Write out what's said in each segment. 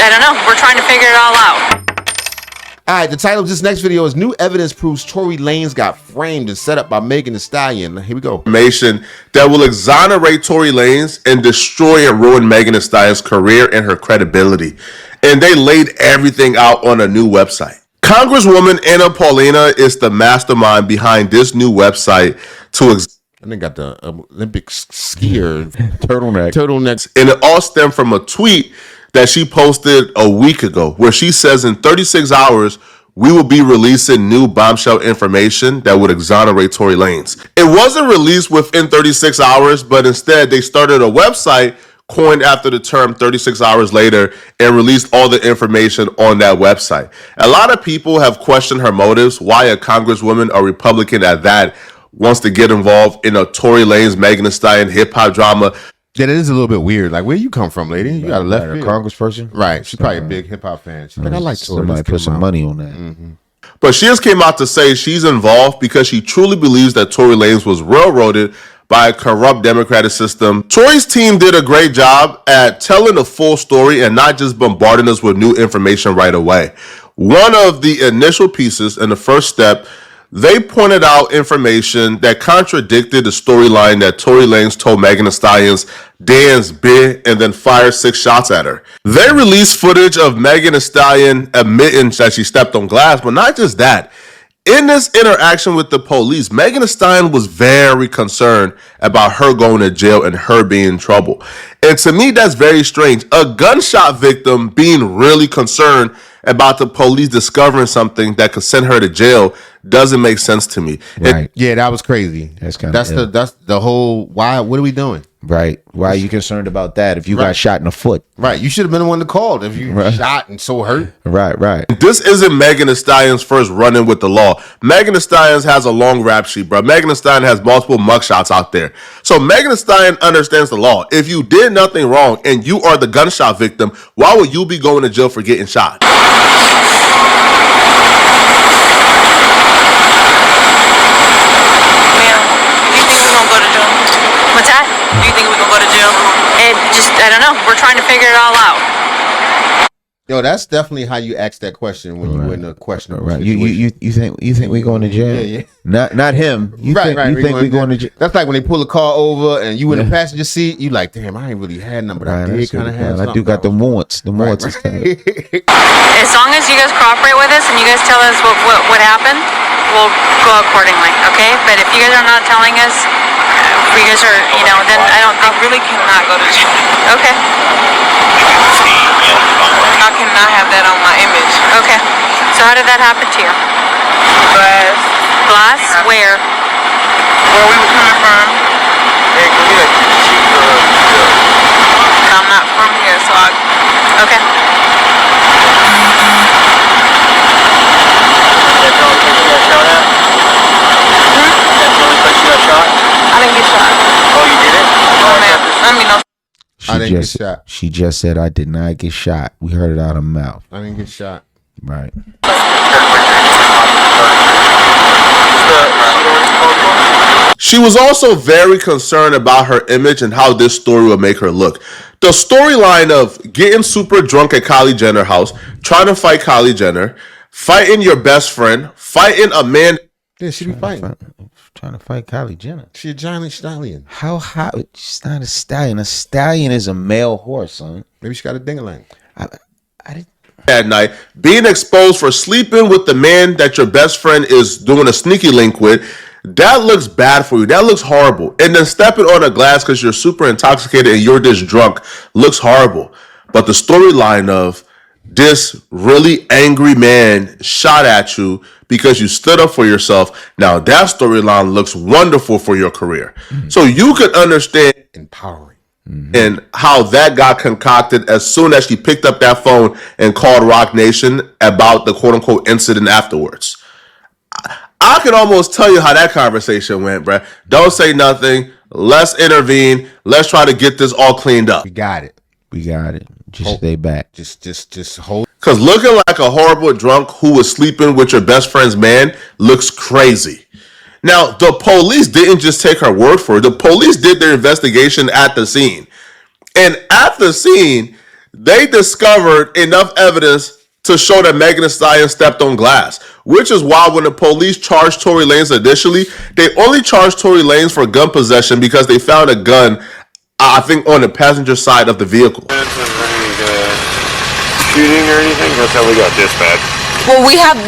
I don't know. We're trying to figure it all out. All right, the title of this next video is New Evidence Proves Tory Lanez Got Framed and Set Up by Megan Thee Stallion. Here we go. Information that will exonerate Tory Lanez and destroy and ruin Megan Thee Stallion's career and her credibility. And they laid everything out on a new website. Congresswoman Anna Paulina is the mastermind behind this new website and they got the Olympic skier turtlenecks. And it all stemmed from a tweet that she posted a week ago where she says in 36 hours, we will be releasing new bombshell information that would exonerate Tory Lanez. It wasn't released within 36 hours, but instead they started a website coined after the term 36 hours later and released all the information on that website. A lot of people have questioned her motives, why a congresswoman, a Republican at that, wants to get involved in a Tory Lanez, Megan Thee Stallion hip-hop drama. Yeah, that is a little bit weird. Like, where you come from, lady? You got a left field. Congressperson? Right. She's probably a big hip-hop fan. She's like, I like Tory. Somebody put some money on that. But she just came out to say she's involved because she truly believes that Tory Lanez was railroaded by a corrupt democratic system. Tory's team did a great job at telling the full story and not just bombarding us with new information right away. One of the initial pieces in the first step, they pointed out information that contradicted the storyline that Tory Lanez told Megan Thee Stallion's dance bit and then fired 6 shots at her. They released footage of Megan Thee Stallion admitting that she stepped on glass, but not just that. In this interaction with the police, Megan Thee Stallion was very concerned about her going to jail and her being in trouble. And to me, that's very strange. A gunshot victim being really concerned about the police discovering something that could send her to jail doesn't make sense to me. Right. Yeah, that was crazy. That's the whole why. What are we doing? Right. Why are you concerned about that if you got shot in the foot? Right. You should have been the one that called if you shot and so hurt. Right. This isn't Megan Thee Stallion's first run-in with the law. Megan Thee Stallion has a long rap sheet, bro. Megan Thee Stallion has multiple mugshots out there. So Megan Thee Stallion understands the law. If you did nothing wrong and you are the gunshot victim, why would you be going to jail for getting shot? What's that? Do you think we can go to jail? I don't know. We're trying to figure it all out. Yo, that's definitely how you ask that question when you're in a questionable situation. You think we going to jail? Yeah. Not him. You think we going to jail? That's like when they pull a car over and you in the passenger seat. You like, damn, I ain't really had nothing, but I did kind of have. I do got the warrants. The warrants is kind of. As long as you guys cooperate with us and you guys tell us what happened, we'll go accordingly. Okay? But if you guys are not telling us, if you guys are, then I don't think. I really cannot go to jail. Okay. I cannot have that on my image. Okay. So how did that happen to you? Glass. Glass? Where? Where we were coming from. I'm not from here, so okay. That's the only place you got shot at? That's the only place you got shot? I didn't get shot. Oh, you didn't? Oh, man. No. She just said I did not get shot. We heard it out of her mouth. I didn't get shot. Right. She was also very concerned about her image and how this story would make her look. The storyline of getting super drunk at Kylie Jenner's house, trying to fight Kylie Jenner, fighting your best friend, fighting a man. Yeah, she be fighting. Trying to fight Kylie Jenner. She a giant stallion. How hot? She's not a stallion. A stallion is a male horse, son. Maybe she got a ding-a-ling. I didn't. At night, being exposed for sleeping with the man that your best friend is doing a sneaky link with, that looks bad for you. That looks horrible. And then stepping on a glass because you're super intoxicated and you're just drunk looks horrible. But the storyline of this really angry man shot at you because you stood up for yourself. Now that storyline looks wonderful for your career. So you could understand empowering and how that got concocted as soon as she picked up that phone and called Rock Nation about the quote unquote incident afterwards. I can almost tell you how that conversation went, bruh. Don't say nothing. Let's intervene. Let's try to get this all cleaned up. We got it. Just stay back. Just hold. Because looking like a horrible drunk who was sleeping with your best friend's man looks crazy. Now, the police didn't just take her word for it. The police did their investigation at the scene. And at the scene, they discovered enough evidence to show that Megan Thee Stallion stepped on glass, which is why when the police charged Tory Lanez initially, they only charged Tory Lanez for gun possession because they found a gun, I think, on the passenger side of the vehicle. Shooting or anything? That's how we got dispatch. Well, we have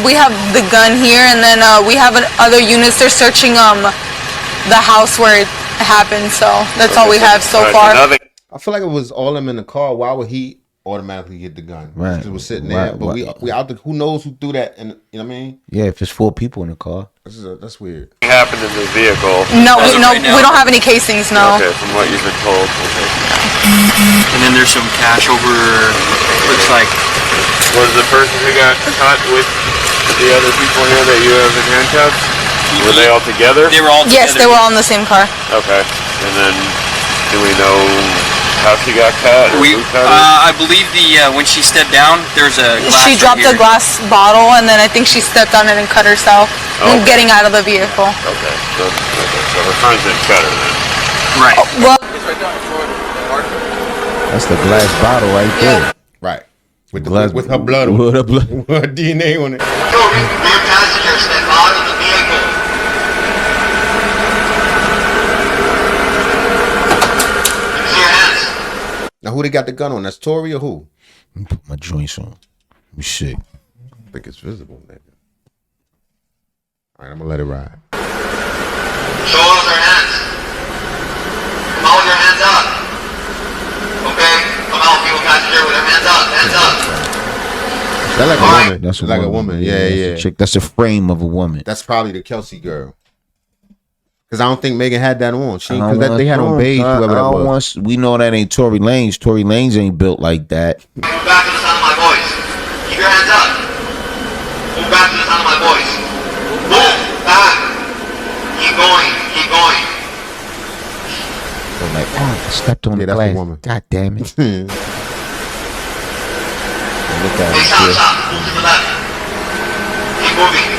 the gun here, and then we have other units. They're searching the house where it happened. So that's all we have so far. I feel like it was all them in the car. Why would he automatically get the gun? Right. It was sitting there, but we out there. Who knows who threw that? And you know what I mean? Yeah, if it's 4 people in the car. That's weird. What happened in the vehicle? No, we don't have any casings. No. Okay, from what you've been told. Okay. And then there's some cash over. Looks like. Was the person who got caught with the other people here that you have in handcuffs? Were they all together? They were all together. Yes, they were all in the same car. Okay. And then, do we know how she got cut? I believe when she stepped down, there's a glass. She dropped a glass bottle, and then I think she stepped on it and cut herself when getting out of the vehicle. Okay. So her friends didn't cut her then. Right. Well, That's the glass bottle right there. Right. With her blood on it. With her blood. With her DNA on it. Tory, rear passengers step out of the vehicle. See your hands. Now who they got the gun on? That's Tory or who? Let me put my joints on. Let me see. I think it's visible, nigga. All right, I'm gonna let it ride. Show us your hands. Come out with your hands up. Okay? Come out, people passenger with their hands up. Hands up. That's like a woman. That's like a woman. Yeah, that's yeah. a chick. That's a frame of a woman. That's probably the Kelsey girl. Because I don't think Megan had that on. Because they had on beige, whoever that was. We know that ain't Tory Lanez. Tory Lanez ain't built like that. Move back to the sound of my voice. Keep your hands up. Move back to the sound of my voice. Move back. Keep going. Keep going. So like, I stepped on the that's glass. a woman. God damn it. Look at Hey, stop, stop. Move to the left. Keep moving.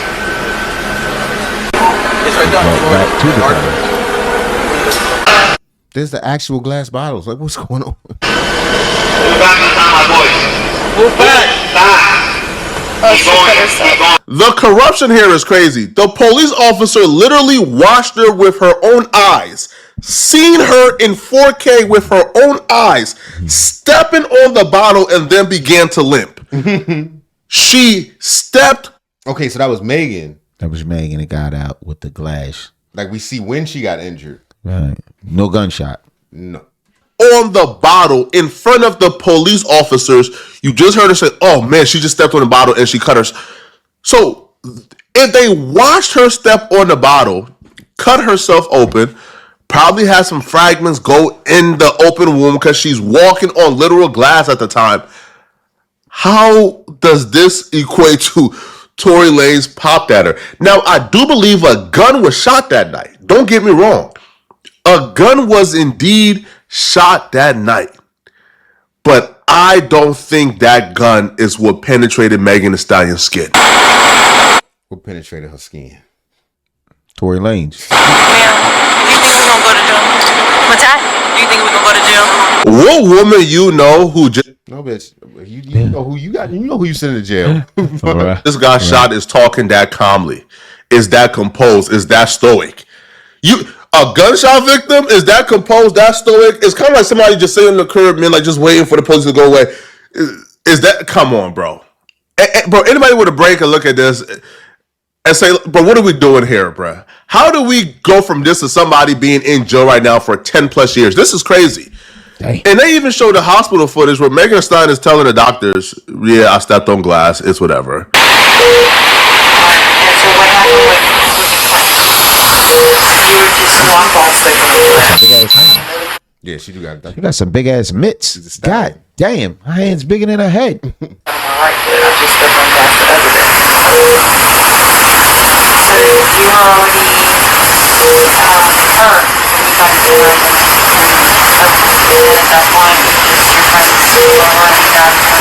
Back to the glass. There's the actual glass bottles. Like, what's going on? Move back to the sound of my voice. Move back. Back. Keep going. Keep going. The corruption here is crazy. The police officer literally watched her with her own eyes, seen her in 4K with her own eyes, stepping on the bottle and then began to limp. She stepped. Okay, so that was Megan. That was Megan that got out with the glass. Like, we see when she got injured. Right. No gunshot. No. On the bottle in front of the police officers. You just heard her say, oh man, she just stepped on the bottle and she cut her. So if they watched her step on the bottle, cut herself open, probably had some fragments go in the open wound because she's walking on literal glass at the time. How does this equate to Tory Lanez popped at her? Now, I do believe a gun was shot that night. Don't get me wrong. A gun was indeed shot that night. But I don't think that gun is what penetrated Megan Thee Stallion's skin. What penetrated her skin? Tory Lanez. Yeah. Do you think we're gonna go to jail? What's that? Do you think we're gonna go to jail? What woman you know who just No, bitch. You know who you got. You know who you sent to jail. Right. this guy shot is talking that calmly, is that composed, is that stoic? A gunshot victim is that composed, that stoic? It's kind of like somebody just sitting in the curb, man, like just waiting for the police to go away. Is that? Come on, bro. Bro, anybody with a brain can look at this and say, bro, what are we doing here, bro? How do we go from this to somebody being in jail right now for 10 plus years? This is crazy. Dang. And they even showed the hospital footage where Megan Thee Stallion is telling the doctors, yeah, I stepped on glass. It's whatever. And so what happened you were just walk off Big ass hand. Yeah, she do got that. She got some big ass mitts. a stallion. God damn. Her hand's bigger than her head. I just stepped on glass for evidence. So you were already hurt when you got to the at that point, you're trying to see over and get out of the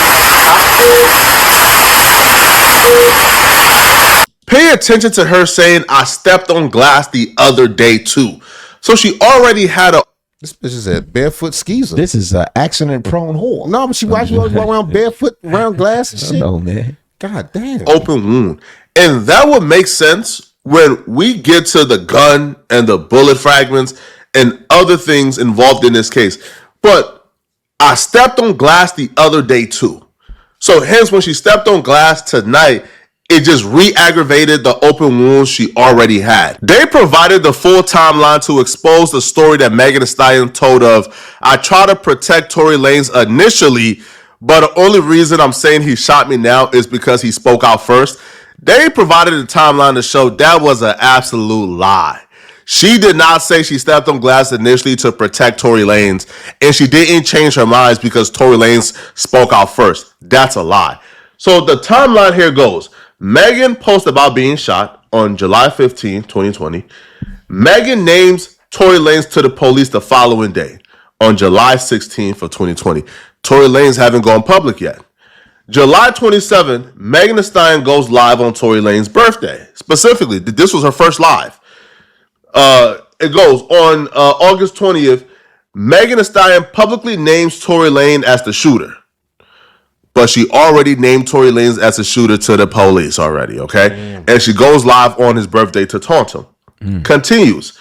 Pay attention to her saying, I stepped on glass the other day too. So she already had a This bitch is a barefoot skeezer. This is an accident-prone whore. No, but she watch you walk around barefoot, around glass and shit. No, man. God damn. Open wound. And that would make sense when we get to the gun and the bullet fragments and other things involved in this case. But I stepped on glass the other day too. So hence when she stepped on glass tonight, it just re-aggravated the open wounds she already had. They provided the full timeline to expose the story that Megan Thee Stallion told of, I tried to protect Tory Lanez initially, but the only reason I'm saying he shot me now is because he spoke out first. They provided a timeline to show that was an absolute lie. She did not say she stepped on glass initially to protect Tory Lanez, and she didn't change her mind because Tory Lanez spoke out first. That's a lie. So the timeline here goes. Megan posted about being shot on July 15, 2020. Megan names Tory Lanez to the police the following day on July 16th of 2020. Tory Lanez haven't gone public yet. July 27th, Megan Thee Stallion goes live on Tory Lanez's birthday. Specifically, this was her first live. It goes on August 20th, Megan Thee Stallion publicly names Tory Lanez as the shooter. But she already named Tory Lanez as a shooter to the police already, okay? And she goes live on his birthday to taunt him. Continues.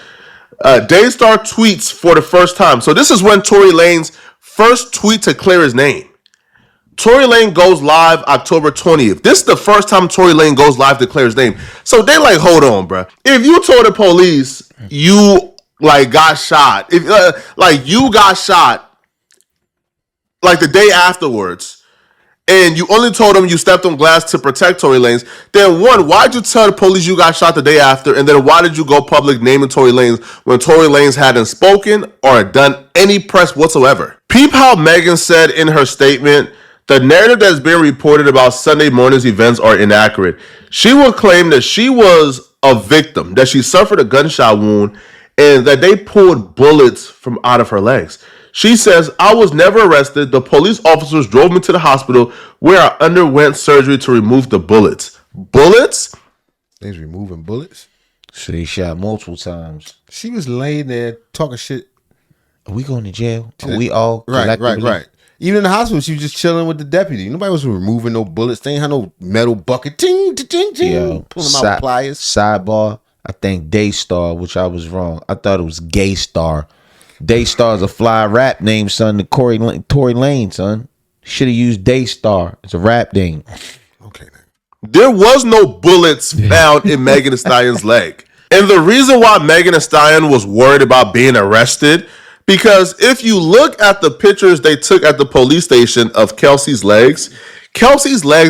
Daystar tweets for the first time. So this is when Tory Lanez first tweet to clear his name. Tory Lanez goes live October 20th. This is the first time Tory Lanez goes live to clear his name. So they like, hold on, bro. If you told the police you like got shot, if like you got shot like the day afterwards, and you only told them you stepped on glass to protect Tory Lanez, then one, why'd you tell the police you got shot the day after? And then why did you go public naming Tory Lanez when Tory Lanez hadn't spoken or done any press whatsoever? Peep how Megan said in her statement, the narrative that's been reported about Sunday morning's events are inaccurate. She will claim that she was a victim, that she suffered a gunshot wound, and that they pulled bullets from out of her legs. She says, I was never arrested. The police officers drove me to the hospital where I underwent surgery to remove the bullets. Bullets? They's removing bullets. So they shot multiple times. She was laying there talking shit. Are we going to jail? Are we all Right. Even in the hospital, she was just chilling with the deputy. Nobody was removing no bullets. They ain't had no metal bucket. Ting, ting, ting. Yo, pulling them out with pliers. Sidebar, I think Daystar, which I was wrong. I thought it was Gay Star. Daystar is a fly rap name, son, to Tory Lanez, son. Should have used Daystar. It's a rap name. Okay. There was no bullets found in Megan Thee Stallion's leg. And the reason why Megan Thee Stallion was worried about being arrested, because if you look at the pictures they took at the police station of Kelsey's legs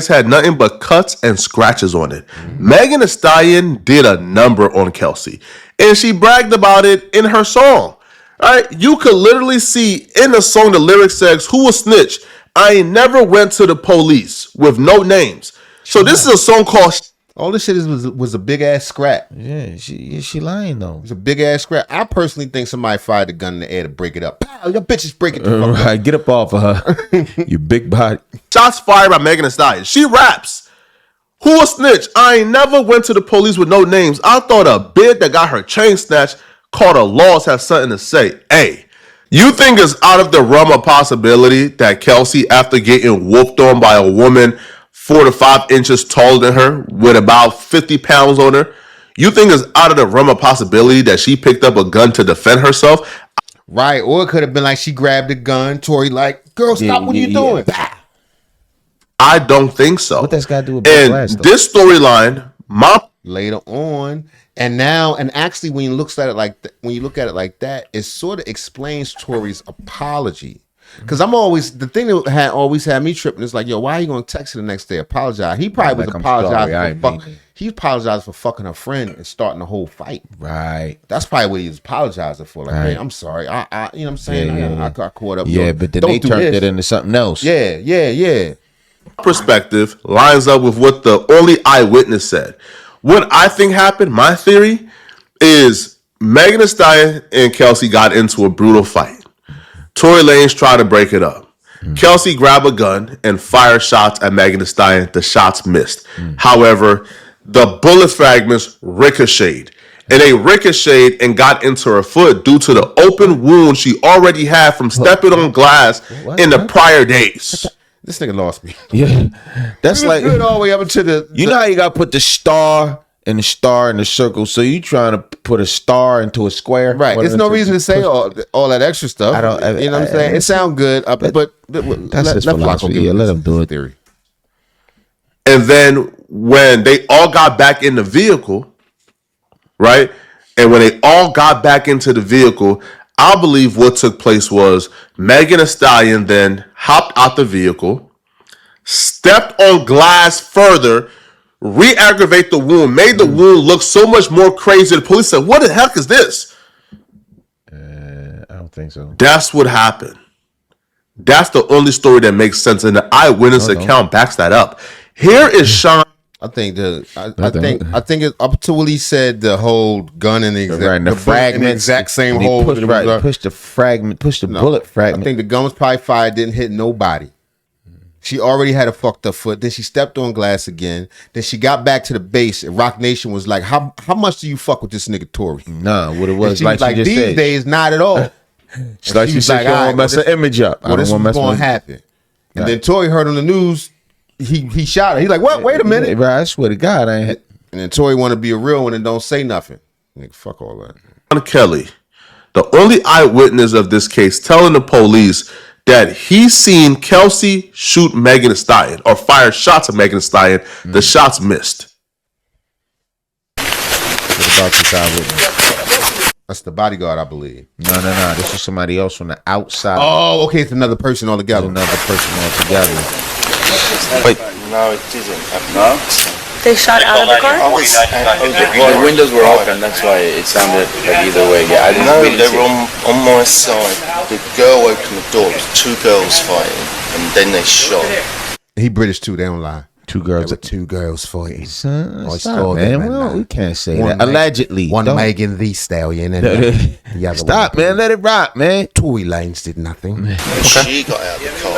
had nothing but cuts and scratches on it. Megan Thee Stallion did a number on Kelsey, and she bragged about it in her song. All right, you could literally see in the song the lyrics says, "Who will snitch? I ain't never went to the police," with no names. So this is a song called. All this shit was a big ass scrap. Yeah, she lying though. It's a big ass scrap. I personally think somebody fired a gun in the air to break it up. Pow, your bitches break it the fuck up. Right, get up off of her. You big body. Shots fired by Megan Thee Stallion. She raps. Who a snitch? I ain't never went to the police with no names. I thought a bitch that got her chain snatched called a loss has something to say. Hey, you think it's out of the realm of possibility that Kelsey, after getting whooped on by a woman 4 to 5 inches taller than her with about 50 pounds on her, you think it's out of the realm of possibility that she picked up a gun to defend herself? Right, or it could have been like she grabbed a gun, Tory like, girl, stop, what are you doing? I don't think so. What that's got to do with and glass, though? This storyline, later on, and now, and actually, when you look at it like that, it sort of explains Tory's apology. Because the thing that always had me tripping is like, yo, why are you gonna text her the next day? Apologize. He probably was apologizing he apologized for fucking her friend and starting the whole fight. Right. That's probably what he was apologizing for. Like, right. Hey, I'm sorry. I you know what I'm saying? I caught up. Yeah, but then they turned it into something else. Yeah. Perspective lines up with what the only eyewitness said. What I think happened, my theory, is Megan Thee Stallion and Kelsey got into a brutal fight. Tory Lanez tried to break it up. Kelsey grabbed a gun and fired shots at Megan Thee Stallion. The shots missed. However, the bullet fragments ricocheted and they ricocheted and got into her foot due to the open wound she already had from stepping on glass in the prior days. This nigga lost me. Yeah, that's like good all the way up to the. You know how you got to put the star and the star in the circle. So you trying to put a star into a square, right? There's no reason to say all that extra stuff. I don't. You know what I'm saying? It sounds good, but that's his philosophy. Yeah, let him do it. Theory. And then when they all got back in the vehicle, right? And when they all got back into the vehicle, I believe what took place was Megan Thee Stallion then hopped out the vehicle, stepped on glass further, re-aggravate the wound, made the wound look so much more crazy. The police said, "What the heck is this?" I don't think so. That's what happened. That's the only story that makes sense, and the eyewitness account backs that up. Here is Sean. I think I think it's up to what he said. The whole gun in the exact same hole. Push the bullet fragment. I think the gun was probably fired. Didn't hit nobody. She already had a fucked up foot. Then she stepped on glass again. Then she got back to the base. And Rock Nation was like, "How much do you fuck with this nigga Tory?" Nah, what it was she was like, these said. Days, not at all. It's like she said, "I don't want to mess the image up. Well, this was going to happen." And then Tory heard on the news. He shot her. He's like, "What? Wait a minute!" Bro, I swear to God, I ain't. And then Tory want to be a real one and don't say nothing. Nigga, fuck all that. Sean Kelly, the only eyewitness of this case, telling the police that he seen Kelsey shoot Megan Thee Stallion or fire shots at Megan Thee Stallion. The shots missed. What about this eyewitness? That's the bodyguard, I believe. No. This is somebody else from the outside. Oh, okay. It's another person altogether. Wait. No, it isn't. No? They shot out of the car? Well, the windows were open, that's why it sounded like either way. Yeah, I didn't really they were on my side. The girl opened the door, it was two girls fighting, and then they shot. He British too, they don't lie. Two girls. There were two girls fighting. Stop, man. Well, we can't say that. Allegedly. One Megan Thee Stallion and the other Stop, man. Let it rock, man. Tory Lanez did nothing. She got out of the car.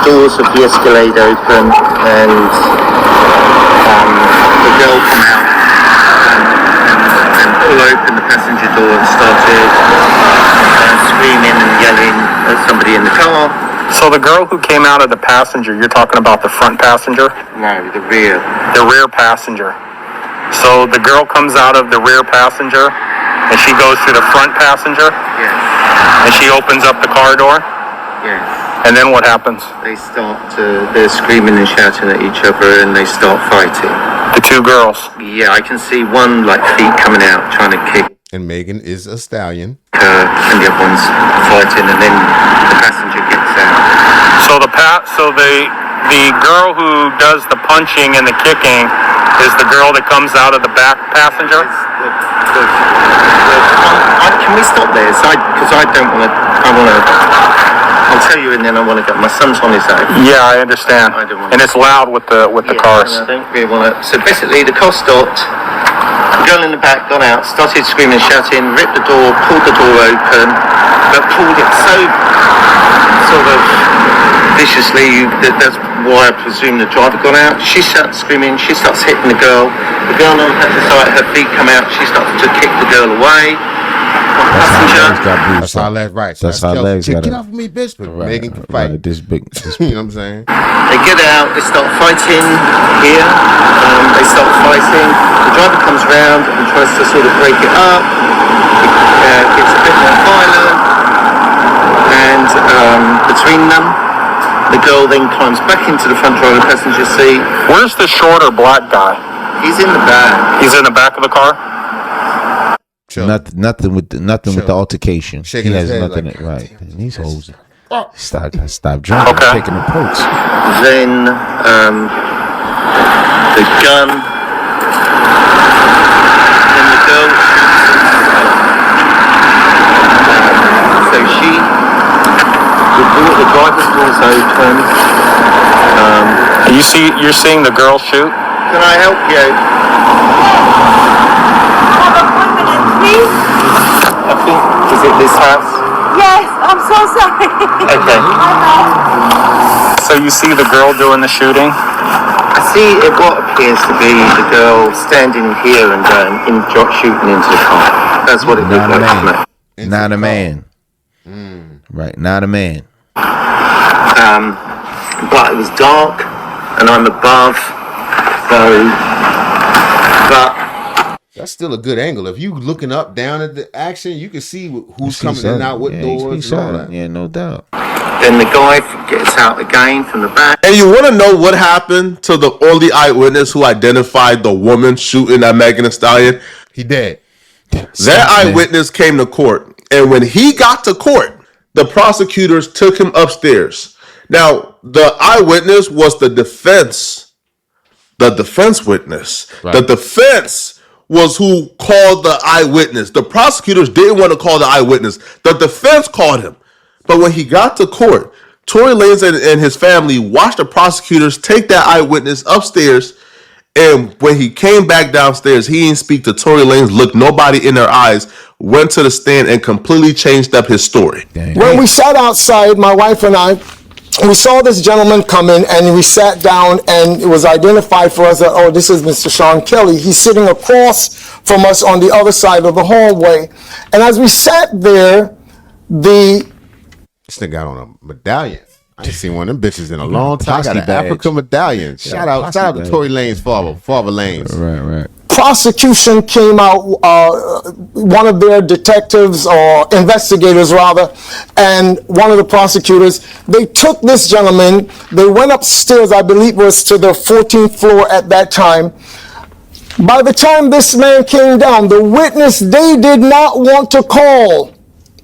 Doors of the Escalade open and the girl come out and pull open the passenger door and started screaming and yelling at somebody in the car. So the girl who came out of the passenger, you're talking about the front passenger? No, the rear. The rear passenger. So the girl comes out of the rear passenger and she goes to the front passenger? Yes. And she opens up the car door? Yes. And then what happens? They're screaming and shouting at each other and they start fighting. The two girls? Yeah, I can see one like feet coming out trying to kick And Megan is a stallion. her and the other one's fighting and then the passenger gets out. So the girl who does the punching and the kicking is the girl that comes out of the back passenger? Can we stop there? Because I don't want to. I'll tell you, and then I want to go. My son's on his own. Yeah, I understand. I don't want and it's loud with the cars. And I don't really want to. So basically, the car stopped. The girl in the back got out, started screaming, shouting, ripped the door, pulled the door open, but pulled it so sort of viciously that's why I presume the driver got out. She starts screaming. She starts hitting the girl. The girl on the side, her feet come out. She starts to kick the girl away. That's how legs right. That's how legs got Get off of me, bitch. But Megan can fight. Right, this big. You know what I'm saying? They get out, they start fighting here, they start fighting, the driver comes around and tries to sort of break it up, it gets a bit more violent, and between them, the girl then climbs back into the front driver passenger seat. Where's the shorter black guy? He's in the back. He's in the back of the car? Nothing with the altercation. Shaking he his has head nothing. like, Right. And he's hosing. Stop drinking. Okay. Taking the perks. Then the gun, then the girl so the driver's door's open. You're seeing the girl shoot? Can I help you? I think, is it this house? Yes, I'm so sorry. Okay. So you see the girl doing the shooting? I see what appears to be the girl standing here and shooting into the car. That's what it looked like to me. Not a man. Right, not a man. But it was dark, and I'm above, so. But that's still a good angle. If you looking up, down at the action, you can see who's coming in and out, what doors, and all that. Yeah, no doubt. Then the guy gets out again from the back. And you want to know what happened to the only eyewitness who identified the woman shooting at Megan Thee Stallion? He dead. That eyewitness came to court, and when he got to court, the prosecutors took him upstairs. Now, the eyewitness was the defense witness. Right. The defense was who called the eyewitness. The prosecutors didn't want to call the eyewitness. The defense called him. But when he got to court, Tory Lanez and his family watched the prosecutors take that eyewitness upstairs. And when he came back downstairs, he didn't speak to Tory Lanez, looked nobody in their eyes, went to the stand and completely changed up his story. Dang. When we sat outside, my wife and I, we saw this gentleman come in, and we sat down, and it was identified for us that, oh, this is Mr. Sean Kelly. He's sitting across from us on the other side of the hallway. And as we sat there, this nigga got on a medallion. I ain't seen one of them bitches in a long time. I got an Africa medallion. Shout out to Tory Lanez father Lanez. Right. Prosecution came out, one of their detectives or investigators rather, and one of the prosecutors, they took this gentleman, they went upstairs, I believe it was to the 14th floor at that time. By the time this man came down, the witness they did not want to call,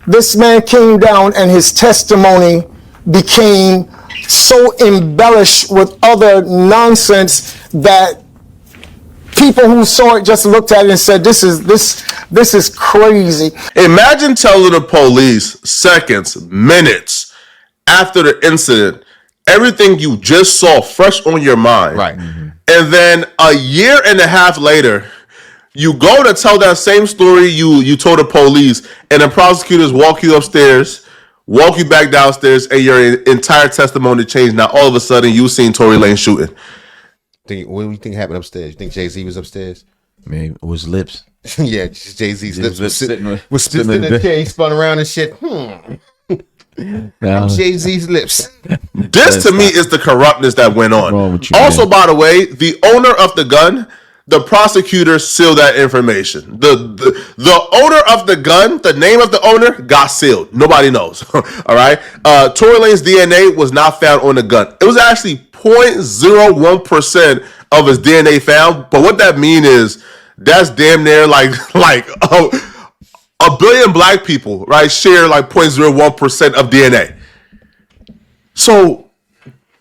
this man came down and his testimony became so embellished with other nonsense that people who saw it just looked at it and said, this is crazy. Imagine telling the police seconds, minutes after the incident, everything you just saw fresh on your mind. Right. And then a year and a half later, you go to tell that same story you told the police, and the prosecutors walk you upstairs, walk you back downstairs, and your entire testimony changed. Now all of a sudden you seen Tory Lanez shooting. What do you think happened upstairs? You think Jay-Z was upstairs? Maybe it was lips. Yeah, Jay-Z's lips was sitting in the chair. He spun around and shit. I'm Jay-Z's lips. This to me is the corruptness that went on. Also, by the way, the owner of the gun, the prosecutor sealed that information. The owner of the gun, the name of the owner, got sealed. Nobody knows. All right. Tory Lanez's DNA was not found on the gun. It was actually 0.01% of his DNA found. But what that means is that's damn near like a billion black people, right, share like 0.01% of DNA. So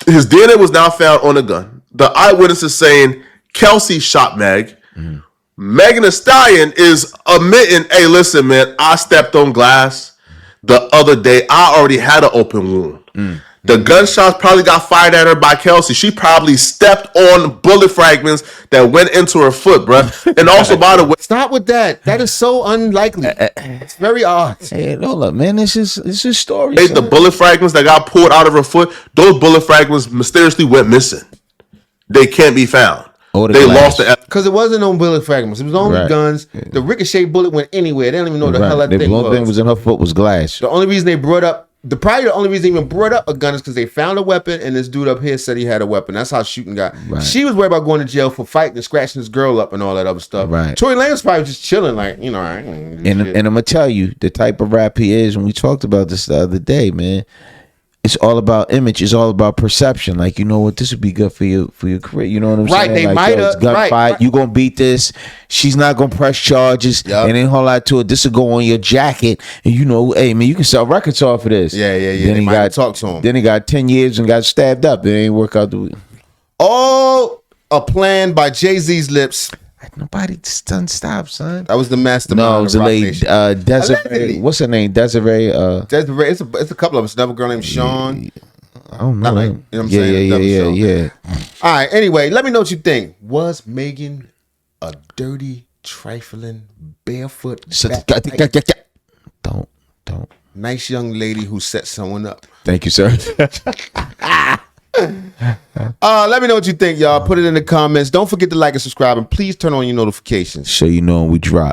his DNA was now found on the gun. The eyewitness is saying Kelsey shot Meg. Mm-hmm. Megan Thee Stallion is admitting, hey, listen, man, I stepped on glass the other day. I already had an open wound. Mm. The gunshots probably got fired at her by Kelsey. She probably stepped on bullet fragments that went into her foot, bruh. And also, by the way, stop with that. That is so unlikely. It's very odd. Hey, hold up, man. This is story. The bullet fragments that got pulled out of her foot, those bullet fragments mysteriously went missing. They can't be found. They lost the because it wasn't on bullet fragments. It was only guns. The ricochet bullet went anywhere. They don't even know what the hell that thing was. The only thing was in her foot was glass. The only reason they brought up the only reason they even brought up a gun is because they found a weapon, and this dude up here said he had a weapon. That's how shooting got. Right. She was worried about going to jail for fighting and scratching this girl up and all that other stuff. Right. Tory Lanez probably just chilling, like, you know. And I'm gonna tell you the type of rap he is. When we talked about this the other day, man, it's all about image. It's all about perception. Like, you know what, this would be good for your career. You know what I'm saying? Right. They like, might have gunfight. Right. You gonna beat this. She's not gonna press charges. Yep. And ain't a whole lot to it. This will go on your jacket. And you know, hey man, you can sell records off of this. Yeah. Then he got talk to him. Then he got 10 years and got stabbed up. It ain't work out the. All a plan by Jay-Z's lips. Nobody done stop, son. That was the mastermind. No, it was a lady, Desiree. What's her name? Desiree. Desiree. It's a couple of us. Another girl named Sean. I don't know. You know what I'm saying? Yeah. All right. Anyway, let me know what you think. Was Megan a dirty, trifling, barefoot, don't nice young lady who set someone up? Thank you, sir. Let me know what you think, y'all. Put it in the comments. Don't forget to like and subscribe, and please turn on your notifications. So you know when we drop.